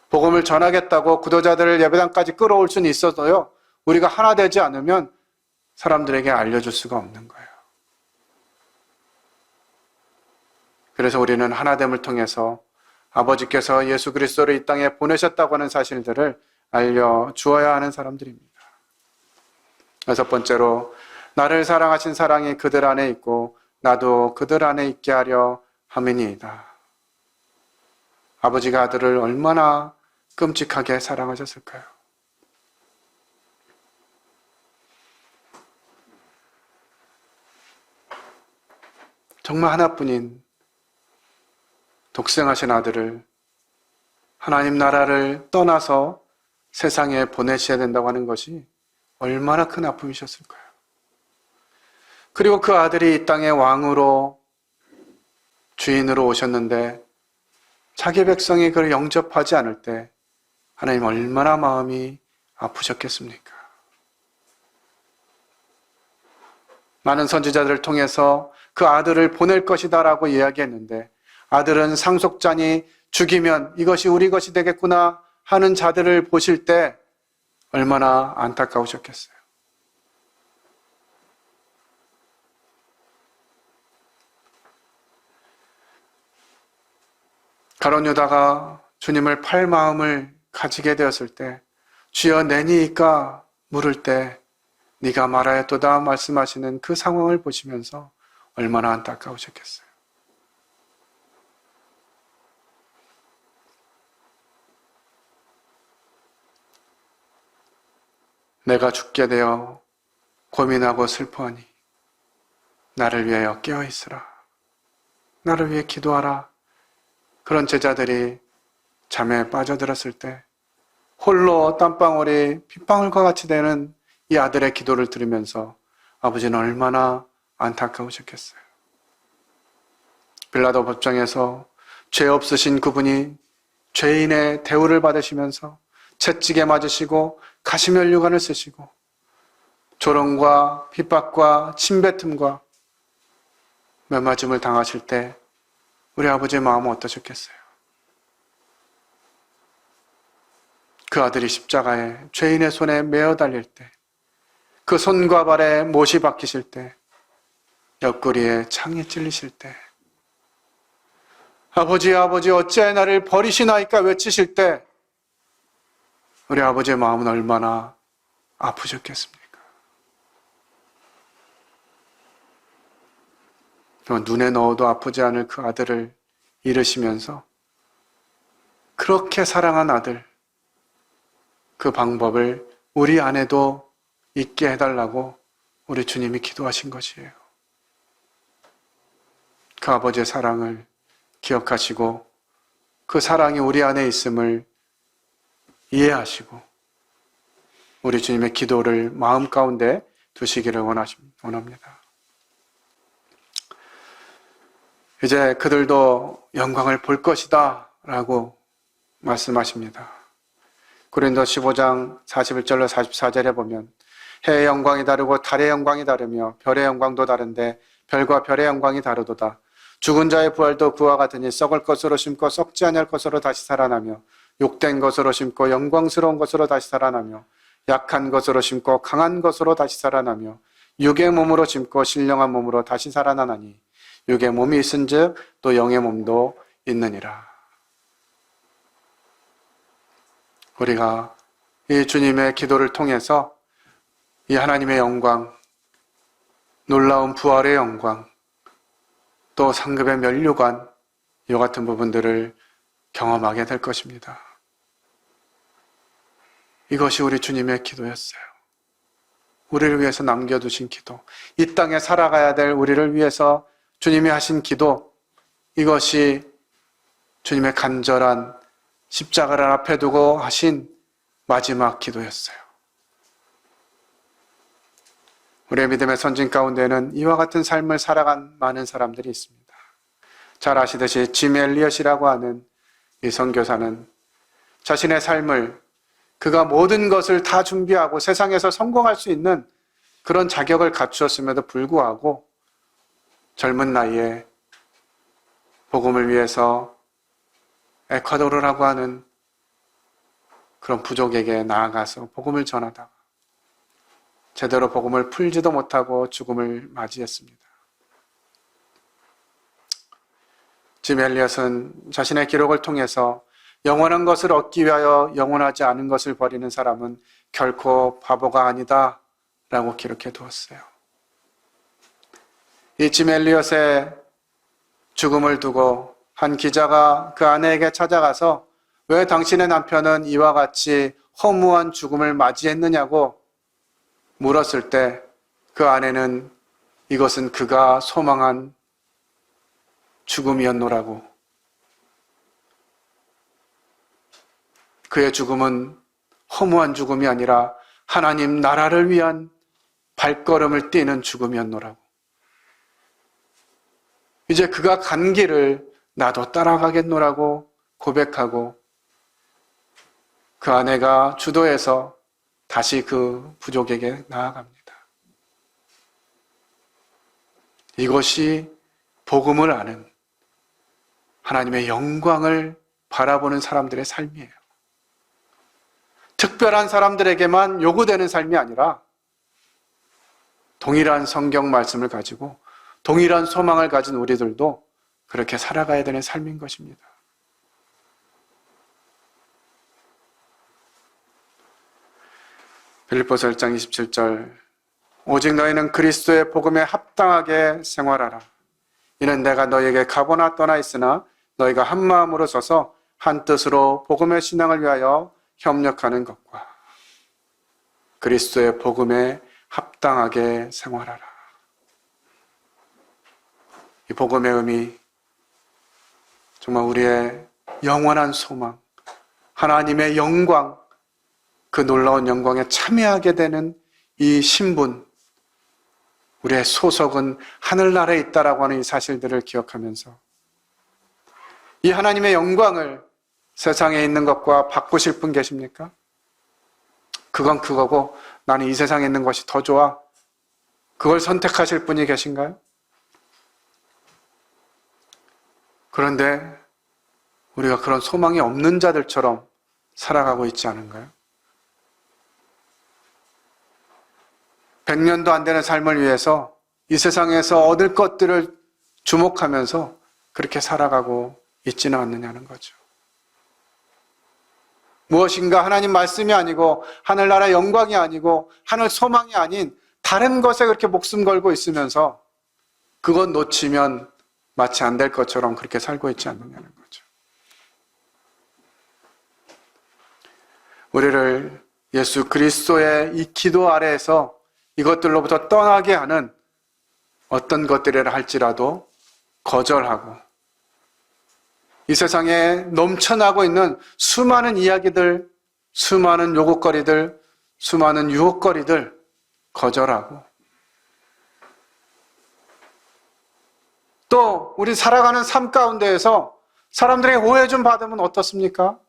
복음을 전하겠다고 구도자들을 예배당까지 끌어올 수는 있어도요, 우리가 하나 되지 않으면 사람들에게 알려줄 수가 없는 거예요. 그래서 우리는 하나됨을 통해서 아버지께서 예수 그리스도를 이 땅에 보내셨다고 하는 사실들을 알려주어야 하는 사람들입니다. 여섯 번째로, 나를 사랑하신 사랑이 그들 안에 있고 나도 그들 안에 있게 하려 함이니이다. 아버지가 아들을 얼마나 끔찍하게 사랑하셨을까요? 정말 하나뿐인 독생하신 아들을 하나님 나라를 떠나서 세상에 보내셔야 된다고 하는 것이 얼마나 큰 아픔이셨을까요? 그리고 그 아들이 이 땅의 왕으로, 주인으로 오셨는데 자기 백성이 그를 영접하지 않을 때 하나님 얼마나 마음이 아프셨겠습니까? 많은 선지자들을 통해서 그 아들을 보낼 것이다 라고 이야기했는데, 아들은 상속자니 죽이면 이것이 우리 것이 되겠구나 하는 자들을 보실 때 얼마나 안타까우셨겠어요. 가룟 유다가 주님을 팔 마음을 가지게 되었을 때 주여 내니이까 물을 때 네가 말하였도다 말씀하시는 그 상황을 보시면서 얼마나 안타까우셨겠어요. 내가 죽게 되어 고민하고 슬퍼하니 나를 위하여 깨어있으라. 나를 위해 기도하라. 그런 제자들이 잠에 빠져들었을 때 홀로 땀방울이 핏방울과 같이 되는 이 아들의 기도를 들으면서 아버지는 얼마나 안타까우셨겠어요. 빌라도 법정에서 죄 없으신 그분이 죄인의 대우를 받으시면서 채찍에 맞으시고 가시면류관을 쓰시고 조롱과 핍박과 침뱉음과 매맞음을 당하실 때 우리 아버지의 마음은 어떠셨겠어요? 그 아들이 십자가에 죄인의 손에 매어 달릴 때, 그 손과 발에 못이 박히실 때, 옆구리에 창이 찔리실 때, 아버지 아버지 어찌하여 나를 버리시나이까 외치실 때 우리 아버지의 마음은 얼마나 아프셨겠습니까? 눈에 넣어도 아프지 않을 그 아들을 잃으시면서 그렇게 사랑한 아들, 그 방법을 우리 안에도 있게 해달라고 우리 주님이 기도하신 것이에요. 그 아버지의 사랑을 기억하시고 그 사랑이 우리 안에 있음을 이해하시고 우리 주님의 기도를 마음 가운데 두시기를 원합니다. 이제 그들도 영광을 볼 것이다 라고 말씀하십니다. 고린도 15장 41절로 44절에 보면 해의 영광이 다르고 달의 영광이 다르며 별의 영광도 다른데 별과 별의 영광이 다르도다. 죽은 자의 부활도 그와 같으니 썩을 것으로 심고 썩지 아니할 것으로 다시 살아나며 욕된 것으로 심고 영광스러운 것으로 다시 살아나며 약한 것으로 심고 강한 것으로 다시 살아나며 육의 몸으로 심고 신령한 몸으로 다시 살아나나니 육의 몸이 있은즉 또 영의 몸도 있느니라. 우리가 이 주님의 기도를 통해서 이 하나님의 영광, 놀라운 부활의 영광, 또 상급의 면류관, 이와 같은 부분들을 경험하게 될 것입니다. 이것이 우리 주님의 기도였어요. 우리를 위해서 남겨두신 기도, 이 땅에 살아가야 될 우리를 위해서 주님이 하신 기도, 이것이 주님의 간절한 십자가를 앞에 두고 하신 마지막 기도였어요. 우리의 믿음의 선진 가운데는 이와 같은 삶을 살아간 많은 사람들이 있습니다. 잘 아시듯이 짐 엘리엇이라고 하는 이 선교사는 자신의 삶을 그가 모든 것을 다 준비하고 세상에서 성공할 수 있는 그런 자격을 갖추었음에도 불구하고 젊은 나이에 복음을 위해서 에콰도르라고 하는 그런 부족에게 나아가서 복음을 전하다가 제대로 복음을 풀지도 못하고 죽음을 맞이했습니다. 짐 엘리엇은 자신의 기록을 통해서 영원한 것을 얻기 위하여 영원하지 않은 것을 버리는 사람은 결코 바보가 아니다 라고 기록해 두었어요. 이 짐 엘리엇의 죽음을 두고 한 기자가 그 아내에게 찾아가서 왜 당신의 남편은 이와 같이 허무한 죽음을 맞이했느냐고 물었을 때 그 아내는 이것은 그가 소망한 죽음이었노라고, 그의 죽음은 허무한 죽음이 아니라 하나님 나라를 위한 발걸음을 띄는 죽음이었노라고, 이제 그가 간 길을 나도 따라가겠노라고 고백하고 그 아내가 주도해서 다시 그 부족에게 나아갑니다. 이것이 복음을 아는 하나님의 영광을 바라보는 사람들의 삶이에요. 특별한 사람들에게만 요구되는 삶이 아니라 동일한 성경 말씀을 가지고 동일한 소망을 가진 우리들도 그렇게 살아가야 되는 삶인 것입니다. 빌립보서 1장 27절 오직 너희는 그리스도의 복음에 합당하게 생활하라. 이는 내가 너희에게 가거나 떠나 있으나 너희가 한 마음으로 서서 한 뜻으로 복음의 신앙을 위하여 협력하는 것과 그리스도의 복음에 합당하게 생활하라. 이 복음의 의미, 정말 우리의 영원한 소망, 하나님의 영광, 그 놀라운 영광에 참여하게 되는 이 신분, 우리의 소속은 하늘나라에 있다라고 하는 이 사실들을 기억하면서 이 하나님의 영광을 세상에 있는 것과 바꾸실 분 계십니까? 그건 그거고 나는 이 세상에 있는 것이 더 좋아. 그걸 선택하실 분이 계신가요? 그런데 우리가 그런 소망이 없는 자들처럼 살아가고 있지 않은가요? 100년도 안 되는 삶을 위해서 이 세상에서 얻을 것들을 주목하면서 그렇게 살아가고 있지는 않느냐는 거죠. 무엇인가 하나님 말씀이 아니고 하늘나라 영광이 아니고 하늘 소망이 아닌 다른 것에 그렇게 목숨 걸고 있으면서 그것 놓치면 마치 안 될 것처럼 그렇게 살고 있지 않느냐는 거죠. 우리를 예수 그리스도의 이 기도 아래에서 이것들로부터 떠나게 하는 어떤 것들이라 할지라도 거절하고 이 세상에 넘쳐나고 있는 수많은 이야기들, 수많은 요구거리들, 수많은 유혹거리들 거절하고 또 우리 살아가는 삶 가운데에서 사람들에게 오해 좀 받으면 어떻습니까?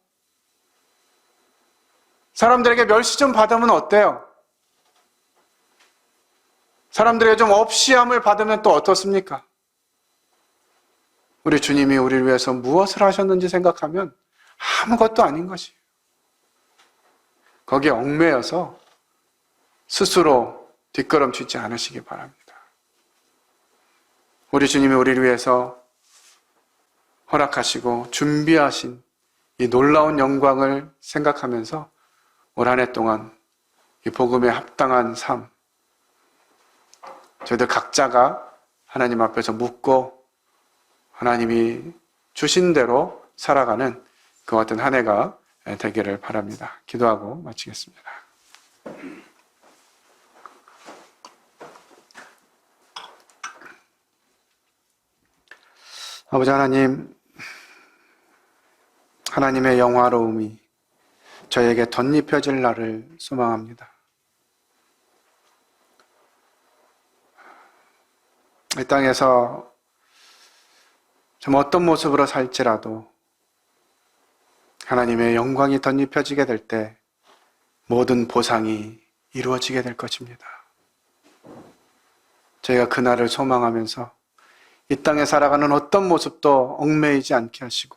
사람들에게 멸시 좀 받으면 어때요? 사람들에게 좀 업시함을 받으면 또 어떻습니까? 우리 주님이 우리를 위해서 무엇을 하셨는지 생각하면 아무것도 아닌 것이에요. 거기에 얽매여서 스스로 뒷걸음치지 않으시기 바랍니다. 우리 주님이 우리를 위해서 허락하시고 준비하신 이 놀라운 영광을 생각하면서 올 한 해 동안 이 복음에 합당한 삶, 저희들 각자가 하나님 앞에서 묻고 하나님이 주신 대로 살아가는 그 같은 한 해가 되기를 바랍니다. 기도하고 마치겠습니다. 아버지 하나님, 하나님의 영화로움이 저에게 덧입혀질 날을 소망합니다. 이 땅에서 좀 어떤 모습으로 살지라도 하나님의 영광이 덧입혀지게 될 때 모든 보상이 이루어지게 될 것입니다. 저희가 그날을 소망하면서 이 땅에 살아가는 어떤 모습도 얽매이지 않게 하시고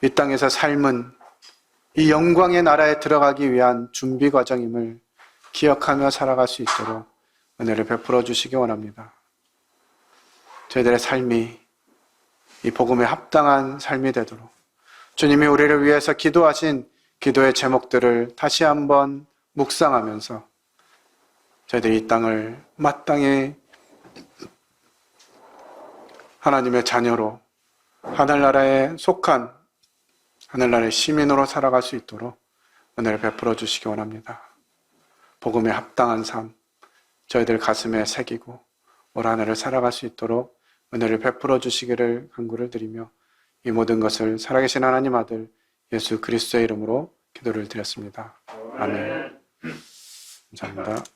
이 땅에서 삶은 이 영광의 나라에 들어가기 위한 준비 과정임을 기억하며 살아갈 수 있도록 은혜를 베풀어 주시기 원합니다. 저희들의 삶이 이 복음에 합당한 삶이 되도록 주님이 우리를 위해서 기도하신 기도의 제목들을 다시 한번 묵상하면서 저희들이 이 땅을 마땅히 하나님의 자녀로 하늘나라에 속한 하늘나라의 시민으로 살아갈 수 있도록 은혜를 베풀어 주시기 원합니다. 복음에 합당한 삶 저희들 가슴에 새기고 올 한 해를 살아갈 수 있도록 은혜를 베풀어 주시기를 간구를 드리며 이 모든 것을 살아계신 하나님 아들 예수 그리스도의 이름으로 기도를 드렸습니다. 아멘. 감사합니다.